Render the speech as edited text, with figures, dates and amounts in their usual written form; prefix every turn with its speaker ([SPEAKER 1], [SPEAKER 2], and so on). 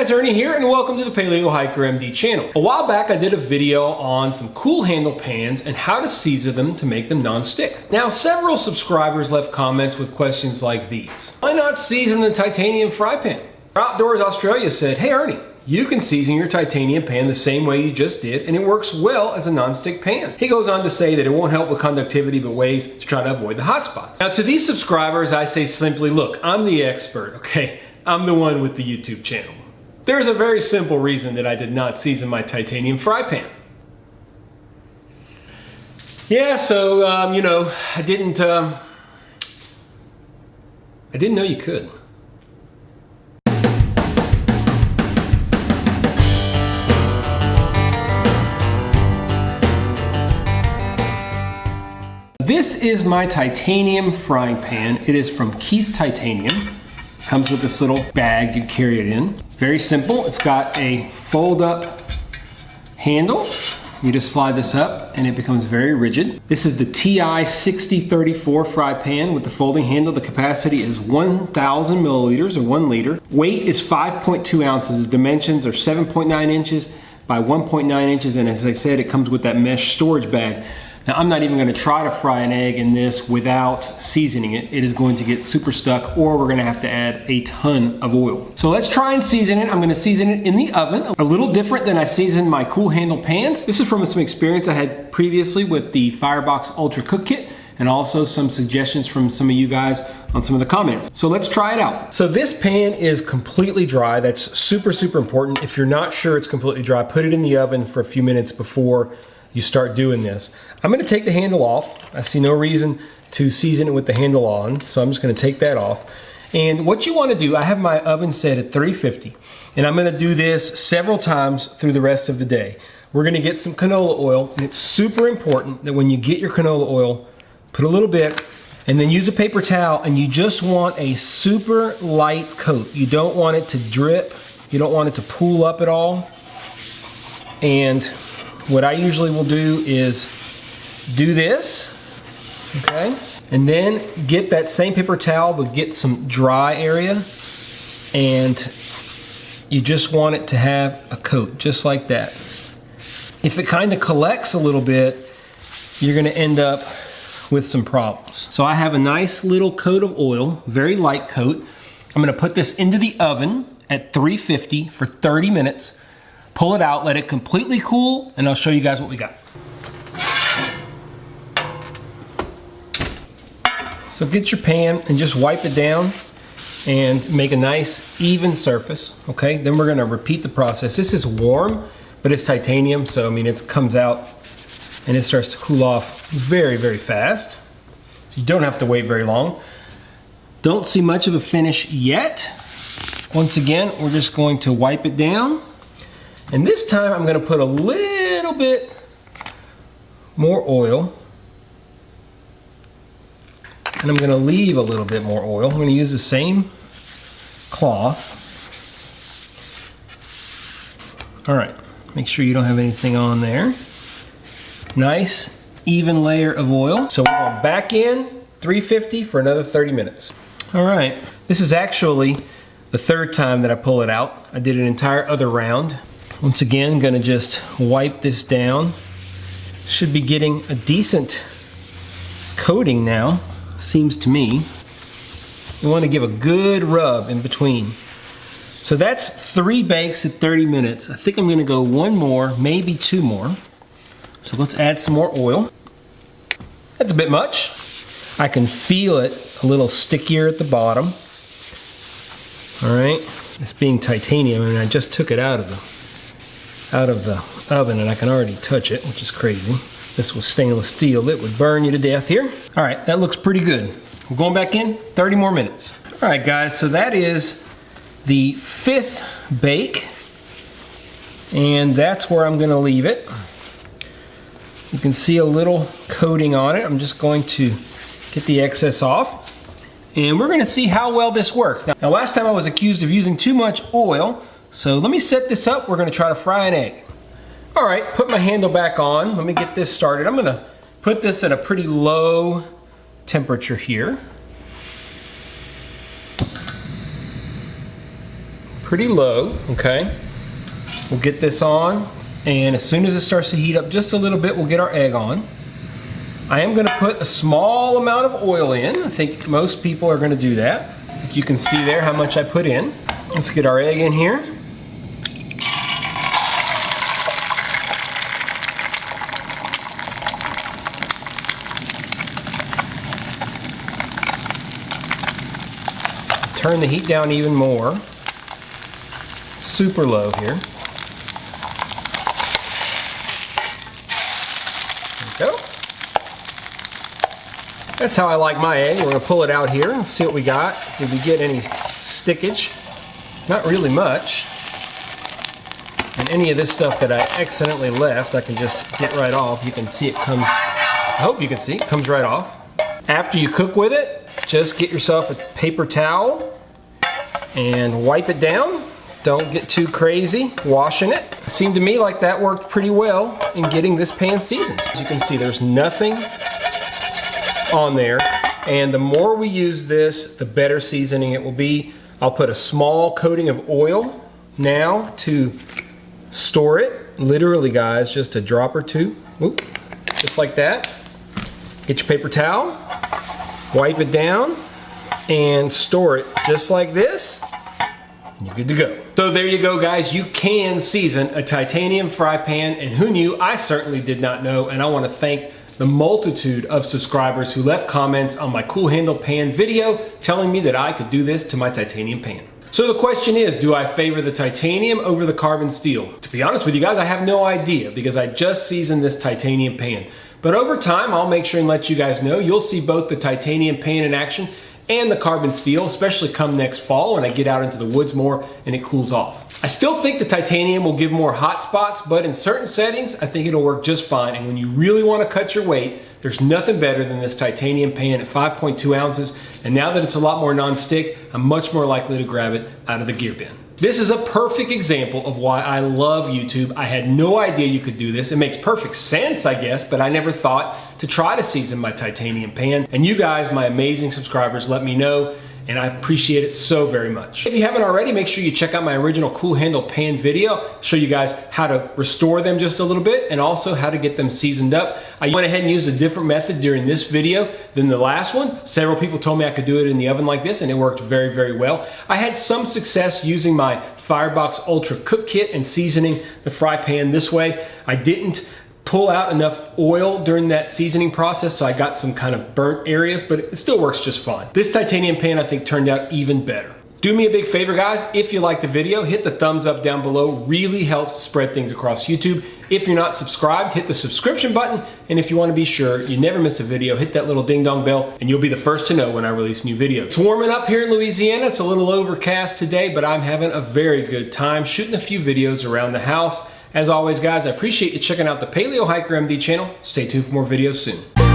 [SPEAKER 1] guys, Ernie here, and welcome to the Paleo Hiker MD channel. A while back I did a video on some cool handle pans and how to season them to make them non-stick. Now several subscribers left comments with questions like these. Why not season the titanium fry pan? Outdoors Australia said, hey Ernie, you can season your titanium pan the same way you just did, and it works well as a non-stick pan. He goes on to say that it won't help with conductivity, but ways to try to avoid the hot spots. Now to these subscribers I say simply, look, I'm the expert, okay? I'm the one with the YouTube channel. There's a very simple reason that I did not season my titanium fry pan. Yeah, so, I didn't know you could. This is my titanium frying pan. It is from Keith Titanium. Comes with this little bag you carry it in. Very simple. It's got a fold up handle. You just slide this up and it becomes very rigid. This is the TI 6034 fry pan with the folding handle. The capacity is 1,000 milliliters or 1 liter. Weight is 5.2 ounces. The dimensions are 7.9 inches by 1.9 inches. And as I said, it comes with that mesh storage bag. Now I'm not even going to try to fry an egg in this without seasoning it. It is going to get super stuck, or we're going to have to add a ton of oil. So let's try and season it. I'm going to season it in the oven. A little different than I seasoned my cool handle pans. This is from some experience I had previously with the Firebox Ultra Cook Kit, and also some suggestions from some of you guys on some of the comments. So let's try it out. So this pan is completely dry. That's super, super important. If you're not sure it's completely dry, put it in the oven for a few minutes before you start doing this. I'm going to take the handle off. I see no reason to season it with the handle on, so I'm just going to take that off. And what you want to do, I have my oven set at 350, and I'm going to do this several times through the rest of the day. We're going to get some canola oil, and it's super important that when you get your canola oil, put a little bit, and then use a paper towel, and you just want a super light coat. You don't want it to drip. You don't want it to pool up at all. And what I usually will do is do this, okay? And then get that same paper towel, but get some dry area, and you just want it to have a coat, just like that. If it kind of collects a little bit, you're gonna end up with some problems. So I have a nice little coat of oil, very light coat. I'm gonna put this into the oven at 350 for 30 minutes. Pull it out, let it completely cool, and I'll show you guys what we got. So get your pan and just wipe it down and make a nice even surface, okay? Then we're gonna repeat the process. This is warm, but it's titanium, so I mean, it comes out and it starts to cool off very, very fast. So you don't have to wait very long. Don't see much of a finish yet. Once again, we're just going to wipe it down. And this time I'm gonna put a little bit more oil. And I'm gonna leave a little bit more oil. I'm gonna use the same cloth. All right, make sure you don't have anything on there. Nice, even layer of oil. So we're going back in 350 for another 30 minutes. All right, this is actually the third time that I pull it out. I did an entire other round. Once again, gonna just wipe this down. Should be getting a decent coating now, seems to me. You wanna give a good rub in between. So that's 3 bakes at 30 minutes. I think I'm gonna go 1 more, maybe 2 more. So let's add some more oil. That's a bit much. I can feel it a little stickier at the bottom. All right, this being titanium, I mean, I just took it out of the oven and I can already touch it, which is crazy. This was stainless steel. It would burn you to death here. All right, that looks pretty good. I'm going back in, 30 more minutes. All right, guys, so that is the 5th bake, and that's where I'm gonna leave it. You can see a little coating on it. I'm just going to get the excess off, and we're gonna see how well this works. Now, last time I was accused of using too much oil, so let me set this up. We're gonna try to fry an egg. All right, put my handle back on. Let me get this started. I'm gonna put this at a pretty low temperature here. pretty low, okay? We'll get this on, and as soon as it starts to heat up just a little bit, we'll get our egg on. I am gonna put a small amount of oil in. I think most people are gonna do that. You can see there how much I put in. Let's get our egg in here. Turn the heat down even more. Super low here. There we go. That's how I like my egg. We're gonna pull it out here and see what we got. Did we get any stickage? Not really much. And any of this stuff that I accidentally left, I can just get right off. You can see it comes, I hope you can see, it comes right off. After you cook with it, just get yourself a paper towel and wipe it down. Don't get too crazy washing it. It seemed to me like that worked pretty well in getting this pan seasoned. As you can see, there's nothing on there, and the more we use this, the better seasoning it will be. I'll put a small coating of oil now to store it. Literally, guys, just a drop or two. Whoop, just like that. Get your paper towel, wipe it down, and store it just like this. And you're good to go. So there you go, guys. You can season a titanium fry pan, and who knew? I certainly did not know, and I want to thank the multitude of subscribers who left comments on my Cool Handle pan video telling me that I could do this to my titanium pan. So the question is, do I favor the titanium over the carbon steel? To be honest with you guys, I have no idea because I just seasoned this titanium pan. But over time, I'll make sure and let you guys know. You'll see both the titanium pan in action and the carbon steel, especially come next fall when I get out into the woods more and it cools off. I still think the titanium will give more hot spots, but in certain settings, I think it'll work just fine. And when you really want to cut your weight, there's nothing better than this titanium pan at 5.2 ounces. And now that it's a lot more non-stick, I'm much more likely to grab it out of the gear bin. This is a perfect example of why I love YouTube. I had no idea you could do this. It makes perfect sense, I guess, but I never thought to try to season my titanium pan. And you guys, my amazing subscribers, let me know, and I appreciate it so very much. If you haven't already, make sure you check out my original Cool Handle pan video. Show you guys how to restore them just a little bit and also how to get them seasoned up. I went ahead and used a different method during this video than the last one. Several people told me I could do it in the oven like this, and it worked very, very well. I had some success using my Firebox Ultra Cook Kit and seasoning the fry pan this way. I didn't pull out enough oil during that seasoning process, so I got some kind of burnt areas, but it still works just fine. This titanium pan I think turned out even better. Do me a big favor, guys. If you like the video, hit the thumbs up down below. Really helps spread things across YouTube. If you're not subscribed, hit the subscription button. And if you want to be sure you never miss a video, hit that little ding dong bell and you'll be the first to know when I release new videos. It's warming up here in Louisiana. It's a little overcast today, but I'm having a very good time shooting a few videos around the house. As always, guys, I appreciate you checking out the Paleo Hiker MD channel. Stay tuned for more videos soon.